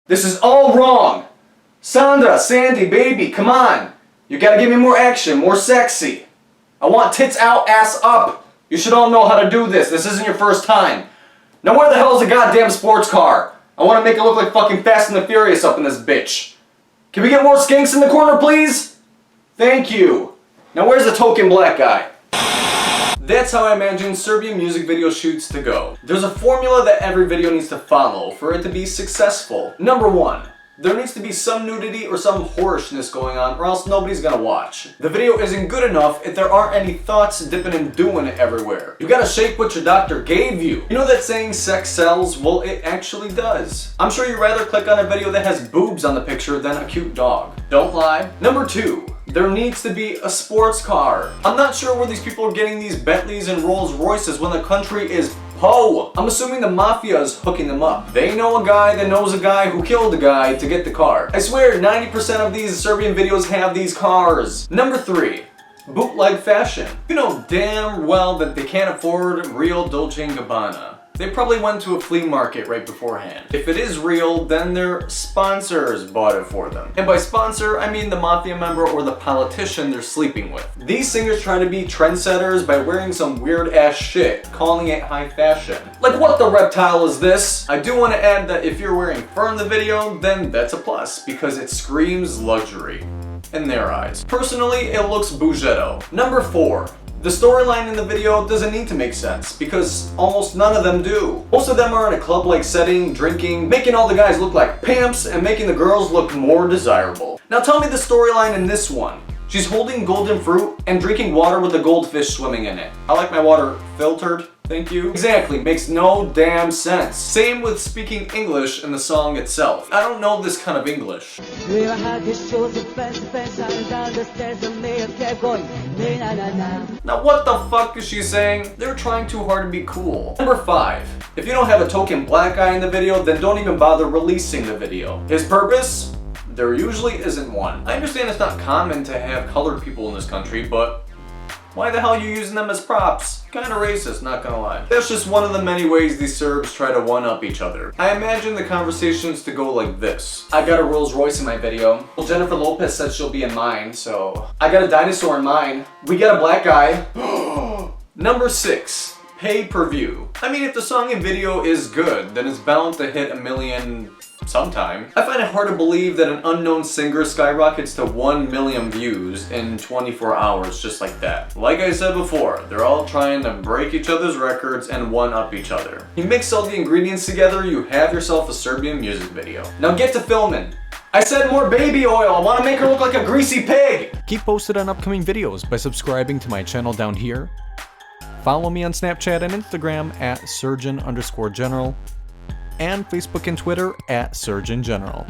This is all wrong. Sandra, Sandy, baby, come on. You gotta give me more action, more sexy. I want tits out, ass up. You should all know how to do this. This isn't your first time. Now where the hell is the goddamn sports car? I want to make it look like fucking Fast and the Furious up in this bitch. Can we get more skinks in the corner, please? Thank you. Now where's the token black guy? That's how I imagine Serbian music video shoots to go. There's a formula that every video needs to follow for it to be successful. Number 1. There needs to be some nudity or some whorishness going on, or else nobody's gonna watch. The video isn't good enough if there aren't any thoughts dipping and doing it everywhere. You gotta shake what your doctor gave you. You know that saying sex sells? Well, it actually does. I'm sure you'd rather click on a video that has boobs on the picture than a cute dog. Don't lie. Number 2. There needs to be a sports car. I'm not sure where these people are getting these Bentleys and Rolls Royces when the country is po. I'm assuming the mafia is hooking them up. They know a guy that knows a guy who killed a guy to get the car. I swear 90% of these Serbian videos have these cars. Number 3. Bootleg fashion. You know damn well that they can't afford real Dolce & Gabbana. They probably went to a flea market right beforehand. If it is real, then their sponsors bought it for them. And by sponsor, I mean the mafia member or the politician they're sleeping with. These singers try to be trendsetters by wearing some weird ass shit, calling it high fashion. Like, what the reptile is this? I do want to add that if you're wearing fur in the video, then that's a plus, because it screams luxury. In their eyes. Personally, it looks bougetto. Number 4. The storyline in the video doesn't need to make sense, because almost none of them do. Most of them are in a club-like setting, drinking, making all the guys look like pimps, and making the girls look more desirable. Now tell me the storyline in this one. She's holding golden fruit and drinking water with a goldfish swimming in it. I like my water filtered, thank you. Exactly, makes no damn sense. Same with speaking English in the song itself. I don't know this kind of English. Now what the fuck is she saying? They're trying too hard to be cool. Number 5. If you don't have a token black guy in the video, then don't even bother releasing the video. His purpose? There usually isn't one. I understand it's not common to have colored people in this country, but why the hell are you using them as props? Kinda racist, not gonna lie. That's just one of the many ways these Serbs try to one-up each other. I imagine the conversations to go like this. I got a Rolls Royce in my video. Well, Jennifer Lopez said she'll be in mine, so I got a dinosaur in mine. We got a black guy. Number 6. Pay-per-view. I mean, if the song and video is good, then it's bound to hit a million sometime. I find it hard to believe that an unknown singer skyrockets to 1 million views in 24 hours just like that. Like I said before, they're all trying to break each other's records and one-up each other. You mix all the ingredients together, you have yourself a Serbian music video. Now get to filming. I said more baby oil. I want to make her look like a greasy pig. Keep posted on upcoming videos by subscribing to my channel down here. Follow me on Snapchat and Instagram at surgeon_general. And Facebook and Twitter at Surgeon General.